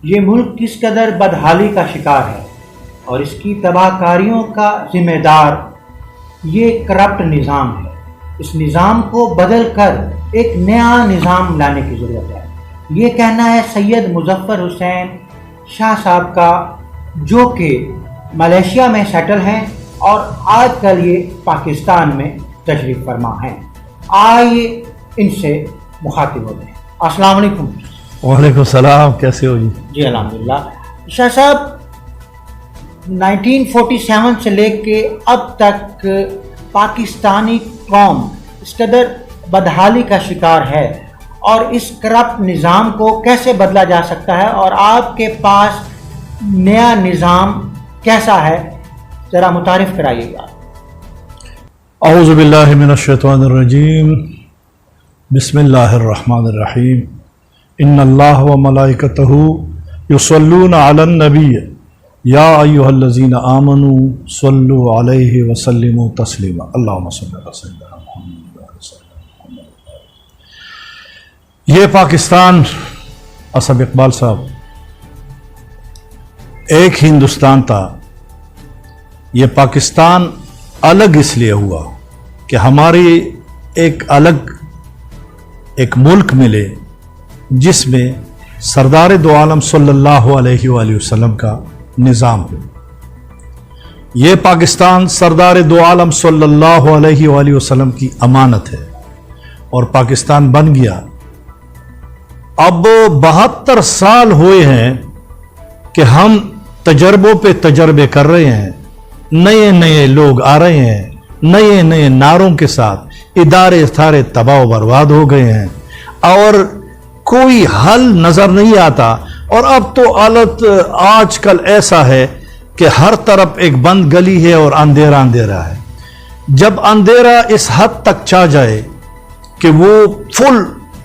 یہ ملک کس قدر بدحالی کا شکار ہے اور اس کی تباہ کاریوں کا ذمہ دار یہ کرپٹ نظام ہے۔ اس نظام کو بدل کر ایک نیا نظام لانے کی ضرورت ہے، یہ کہنا ہے سید مظفر حسین شاہ صاحب کا، جو کہ ملیشیا میں سیٹل ہیں اور آج کل یہ پاکستان میں تشریف فرما ہیں۔ آئیے ان سے مخاطب ہوتے ہیں۔ السلام علیکم۔ وعلیکم السلام، کیسے ہو جی؟ جی الحمدللہ۔ شاہ صاحب 1947 سے لے کے اب تک پاکستانی قوم اس قدر بدحالی کا شکار ہے، اور اس کرپٹ نظام کو کیسے بدلا جا سکتا ہے، اور آپ کے پاس نیا نظام کیسا ہے، ذرا متعارف کرائیے گا۔ اعوذ باللہ من الشیطان الرجیم، بسم اللہ الرحمن الرحیم، ان اللہ و ملائکتہ یصلون علی النبی یا ایھا الذین آمنوا صلوا علیہ وسلموا تسلیما، اللہم صل علی سیدنا محمد وعلی سیدنا محمد۔ یہ پاکستان، اسد اقبال صاحب، ایک ہندوستان تھا۔ یہ پاکستان الگ اس لیے ہوا کہ ہماری ایک الگ ایک ملک ملے جس میں سردار دو عالم صلی اللہ علیہ وآلہ وسلم کا نظام ہو۔ یہ پاکستان سردار دو عالم صلی اللہ علیہ وآلہ وسلم کی امانت ہے اور پاکستان بن گیا۔ اب 72 سال ہوئے ہیں کہ ہم تجربوں پہ تجربے کر رہے ہیں، نئے نئے لوگ آ رہے ہیں، نئے نئے نعروں کے ساتھ ادارے سارے تباہ و برباد ہو گئے ہیں اور کوئی حل نظر نہیں آتا۔ اور اب تو حالت آج کل ایسا ہے کہ ہر طرف ایک بند گلی ہے اور اندھیرا اندھیرا ہے۔ جب اندھیرا اس حد تک چا جائے کہ وہ فل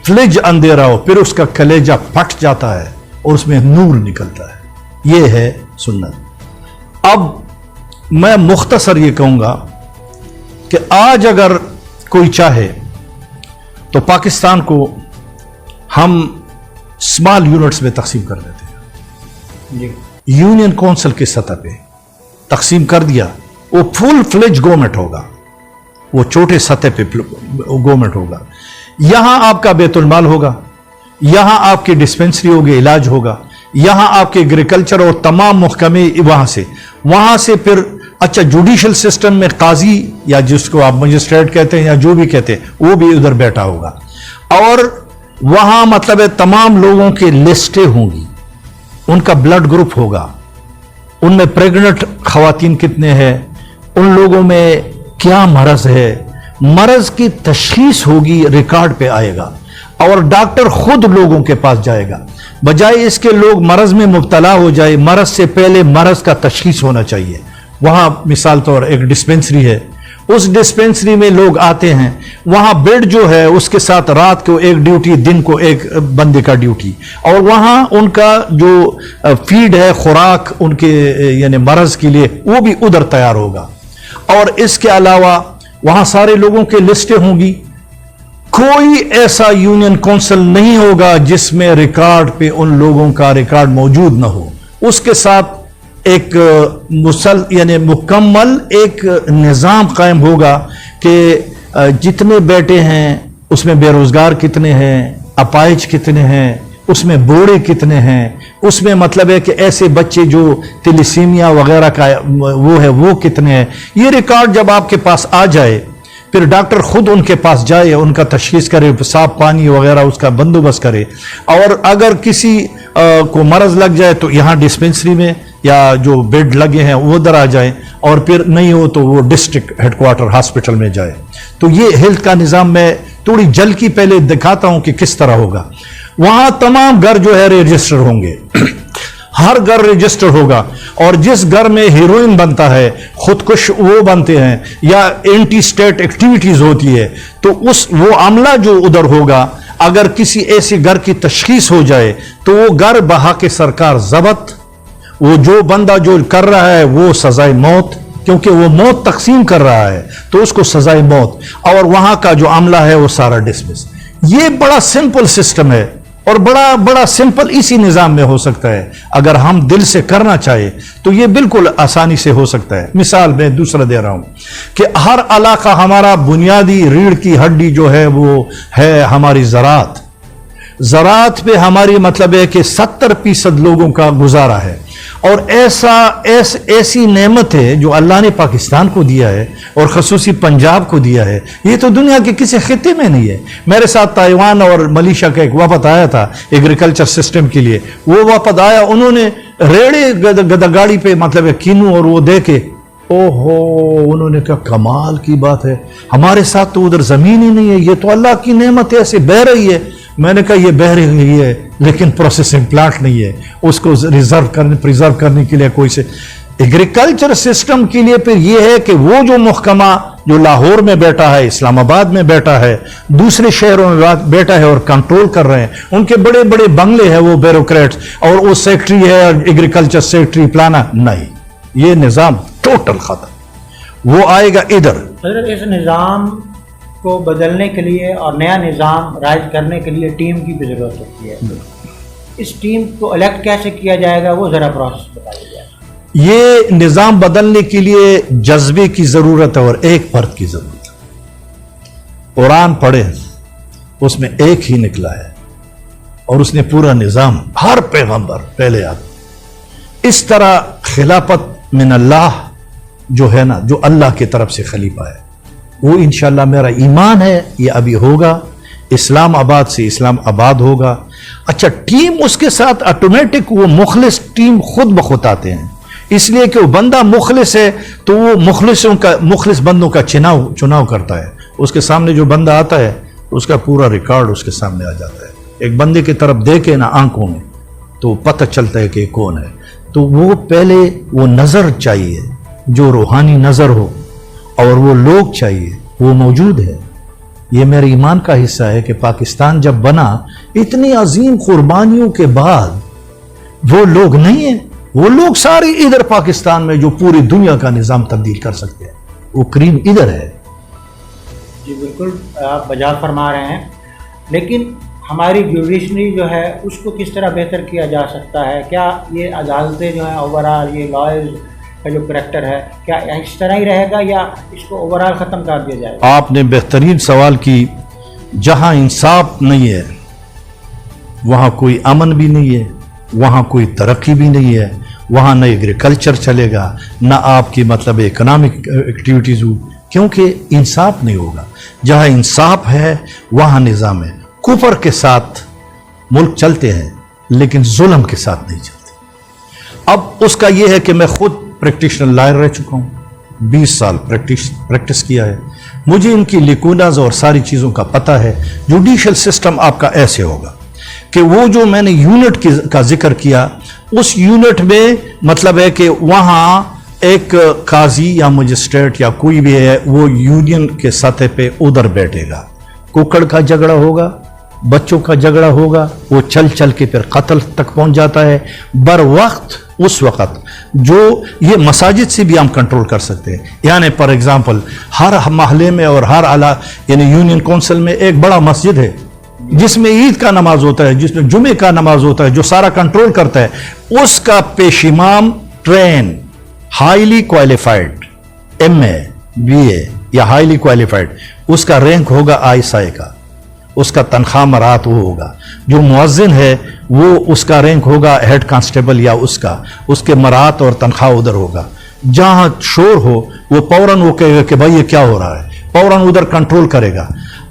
فلج اندھیرا ہو، پھر اس کا کلیجہ پھٹ جاتا ہے اور اس میں نور نکلتا ہے۔ یہ ہے سنت۔ اب میں مختصر یہ کہوں گا کہ آج اگر کوئی چاہے تو پاکستان کو ہم اسمال یونٹس میں تقسیم کر دیتے ہیں۔ یونین کونسل کی سطح پہ تقسیم کر دیا، وہ فل فلیج گورنمنٹ ہوگا، وہ چھوٹے سطح پہ گورنمنٹ ہوگا۔ یہاں آپ کا بیت المال ہوگا، یہاں آپ کی ڈسپنسری ہوگی، علاج ہوگا، یہاں آپ کے ایگریکلچر اور تمام محکمے وہاں سے پھر اچھا جوڈیشل سسٹم میں قاضی یا جس کو آپ مجسٹریٹ کہتے ہیں یا جو بھی کہتے ہیں وہ بھی ادھر بیٹھا ہوگا، اور وہاں مطلب ہے تمام لوگوں کی لسٹیں ہوں گی، ان کا بلڈ گروپ ہوگا، ان میں پریگننٹ خواتین کتنے ہیں، ان لوگوں میں کیا مرض ہے، مرض کی تشخیص ہوگی، ریکارڈ پہ آئے گا، اور ڈاکٹر خود لوگوں کے پاس جائے گا، بجائے اس کے لوگ مرض میں مبتلا ہو جائے، مرض سے پہلے مرض کا تشخیص ہونا چاہیے۔ وہاں مثال طور ایک ڈسپنسری ہے، اس ڈسپنسری میں لوگ آتے ہیں، وہاں بیڈ جو ہے اس کے ساتھ رات کو ایک ڈیوٹی، دن کو ایک بندے کا ڈیوٹی، اور وہاں ان کا جو فیڈ ہے، خوراک ان کے یعنی مرض کے لیے، وہ بھی ادھر تیار ہوگا۔ اور اس کے علاوہ وہاں سارے لوگوں کے لسٹیں ہوں گی۔ کوئی ایسا یونین کونسل نہیں ہوگا جس میں ریکارڈ پہ ان لوگوں کا ریکارڈ موجود نہ ہو۔ اس کے ساتھ ایک یعنی مکمل ایک نظام قائم ہوگا کہ جتنے بیٹے ہیں اس میں بے روزگار کتنے ہیں، اپائج کتنے ہیں، اس میں بوڑھے کتنے ہیں، اس میں مطلب ہے کہ ایسے بچے جو تلیسیمیا وغیرہ کا وہ ہے وہ کتنے ہیں۔ یہ ریکارڈ جب آپ کے پاس آ جائے، پھر ڈاکٹر خود ان کے پاس جائے، ان کا تشخیص کرے، صاف پانی وغیرہ اس کا بندوبست کرے، اور اگر کسی کو مرض لگ جائے تو یہاں ڈسپنسری میں یا جو بیڈ لگے ہیں وہ ادھر آ جائیں، اور پھر نہیں ہو تو وہ ڈسٹرکٹ ہیڈ کوارٹر ہاسپٹل میں جائے۔ تو یہ ہیلتھ کا نظام میں تھوڑی جھلکی پہلے دکھاتا ہوں کہ کس طرح ہوگا۔ وہاں تمام گھر جو ہے رجسٹر ہوں گے، ہر گھر رجسٹر ہوگا، اور جس گھر میں ہیروئن بنتا ہے، خودکش وہ بنتے ہیں یا اینٹی اسٹیٹ ایکٹیویٹیز ہوتی ہے، تو وہ عملہ جو ادھر ہوگا، اگر کسی ایسے گھر کی تشخیص ہو جائے تو وہ گھر بہا کے سرکار ضبط، وہ جو بندہ جو کر رہا ہے وہ سزائے موت، کیونکہ وہ موت تقسیم کر رہا ہے تو اس کو سزائے موت، اور وہاں کا جو عملہ ہے وہ سارا ڈسمس۔ یہ بڑا سمپل سسٹم ہے اور بڑا سمپل اسی نظام میں ہو سکتا ہے. اگر ہم دل سے کرنا چاہے تو یہ بالکل آسانی سے ہو سکتا ہے. مثال میں دوسرا دے رہا ہوں کہ ہر علاقہ ہمارا بنیادی ریڑھ کی ہڈی جو ہے وہ ہے ہماری زراعت پہ ہماری مطلب ہے کہ 70% لوگوں کا گزارا ہے. اور ایسی نعمت ہے جو اللہ نے پاکستان کو دیا ہے اور خصوصی پنجاب کو دیا ہے. یہ تو دنیا کے کسی خطے میں نہیں ہے. میرے ساتھ تائیوان اور ملیشیا کا ایک وفد آیا تھا ایگریکلچر سسٹم کے لیے. وہ وفد آیا, انہوں نے ریڑے گدا گاڑی پہ مطلب ہے کینو اور وہ دے کے انہوں نے کہا کمال کی بات ہے, ہمارے ساتھ تو ادھر زمین ہی نہیں ہے, یہ تو اللہ کی نعمت ہے, ایسے بہ رہی ہے. میں نے کہا یہ بہ رہی ہے لیکن پروسیسنگ پلانٹ نہیں ہے, اس کو پریزرو کرنے کے لیے کوئی سے ایگریکلچر سسٹم کے لیے. پھر یہ ہے کہ وہ جو محکمہ جو لاہور میں بیٹھا ہے, اسلام آباد میں بیٹھا ہے, دوسرے شہروں میں بیٹھا ہے اور کنٹرول کر رہے ہیں, ان کے بڑے بڑے بنگلے ہیں وہ بیوروکریٹس, اور وہ سیکٹری ہے ایگریکلچر سیکٹری پلانا نہیں. یہ نظام ٹوٹل ختم. وہ آئے گا ادھر. اس نظام کو بدلنے کے لیے اور نیا نظام رائج کرنے کے لیے ٹیم کی بھی ضرورت ہوتی ہے. اس ٹیم کو الیکٹ کیسے کیا جائے گا, وہ ذرا پروسیس بتائیے. یہ نظام بدلنے کے لیے جذبے کی ضرورت ہے اور ایک فرد کی ضرورت ہے. قرآن پڑھے, اس میں ایک ہی نکلا ہے اور اس نے پورا نظام, ہر پیغمبر پہلے اس طرح خلافت من اللہ جو ہے نا, جو اللہ کی طرف سے خلیفہ ہے, وہ انشاءاللہ میرا ایمان ہے یہ ابھی ہوگا. اسلام آباد سے اسلام آباد ہوگا. اچھا, ٹیم اس کے ساتھ آٹومیٹک وہ مخلص ٹیم خود بخود آتے ہیں, اس لیے کہ وہ بندہ مخلص ہے تو وہ مخلص بندوں کا چناؤ کرتا ہے. اس کے سامنے جو بندہ آتا ہے اس کا پورا ریکارڈ اس کے سامنے آ جاتا ہے. ایک بندے کی طرف دیکھے نا آنکھوں میں تو پتہ چلتا ہے کہ کون ہے. تو وہ پہلے وہ نظر چاہیے جو روحانی نظر ہو, اور وہ لوگ چاہیے, وہ موجود ہے. یہ میرے ایمان کا حصہ ہے کہ پاکستان جب بنا اتنی عظیم قربانیوں کے بعد وہ لوگ نہیں ہیں. وہ لوگ سارے ادھر پاکستان میں جو پوری دنیا کا نظام تبدیل کر سکتے ہیں, وہ کریم ادھر ہے. جی بالکل آپ بجا فرما رہے ہیں, لیکن ہماری جوڈیشنری جو ہے اس کو کس طرح بہتر کیا جا سکتا ہے؟ کیا یہ عدالتیں جو ہیں اوورآل یہ لائرز کا جو کریکٹر ہے کیا اس طرح ہی رہے گا یا اس کو اوورآل ختم کر دیا جائے گا؟ آپ نے بہترین سوال کی. جہاں انصاف نہیں ہے وہاں کوئی امن بھی نہیں ہے, وہاں کوئی ترقی بھی نہیں ہے, وہاں نہ ایگریکلچر چلے گا, نہ آپ کی مطلب اکنامک ایکٹیویٹیز ہو, کیونکہ انصاف نہیں ہوگا. جہاں انصاف ہے وہاں نظام ہے. کفر کے ساتھ ملک چلتے ہیں لیکن ظلم کے ساتھ نہیں چلتے. اب اس کا یہ ہے کہ میں خود پریکٹیشنر لائر رہ چکا ہوں, 20 سال پریکٹس کیا ہے. مجھے ان کی لیکوناز اور ساری چیزوں کا پتہ ہے. جوڈیشل سسٹم آپ کا ایسے ہوگا کہ وہ جو میں نے یونٹ کا ذکر کیا, اس یونٹ میں مطلب ہے کہ وہاں ایک قاضی یا مجسٹریٹ یا کوئی بھی ہے وہ یونین کے سطح پہ ادھر بیٹھے گا. ککڑ کا جھگڑا ہوگا, بچوں کا جھگڑا ہوگا, وہ چل کے پھر قتل تک پہنچ جاتا ہے. بر وقت اس وقت جو یہ مساجد سے بھی ہم کنٹرول کر سکتے ہیں. یعنی پر ایگزامپل ہر محلے میں اور ہر یعنی یونین کونسل میں ایک بڑا مسجد ہے جس میں عید کا نماز ہوتا ہے, جس میں جمعے کا نماز ہوتا ہے, جو سارا کنٹرول کرتا ہے. اس کا پیش امام train highly qualified MA BA یا ہائیلی کوالیفائڈ, اس کا رینک ہوگا ISI کا, اس کا تنخواہ مرات وہ ہوگا. جو مؤذن ہے وہ اس کا رینک ہوگا ہیڈ کانسٹیبل یا اس کے مرات اور تنخواہ ادھر ہوگا. جہاں شور ہو وہ فوراً وہ کہے گا کہ بھائی یہ کیا ہو رہا ہے, فوراً ادھر کنٹرول کرے گا.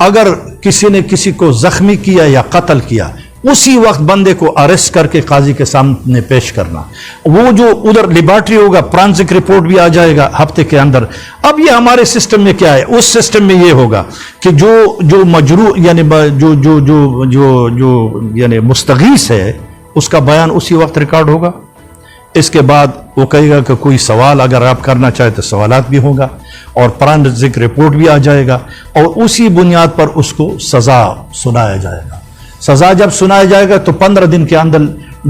اگر کسی نے کسی کو زخمی کیا یا قتل کیا, اسی وقت بندے کو اریسٹ کر کے قاضی کے سامنے پیش کرنا. وہ جو ادھر لیبارٹری ہوگا, فرانسک رپورٹ بھی آ جائے گا ہفتے کے اندر. اب یہ ہمارے سسٹم میں کیا ہے, اس سسٹم میں یہ ہوگا کہ جو مجروح یعنی جو یعنی مستغیث ہے اس کا بیان اسی وقت ریکارڈ ہوگا. اس کے بعد وہ کہے گا کہ کوئی سوال اگر آپ کرنا چاہے تو سوالات بھی ہوگا, اور فرانسک رپورٹ بھی آ جائے گا, اور اسی بنیاد پر اس کو سزا سنایا جائے گا. سزا جب سنایا جائے گا تو 15 دن کے اندر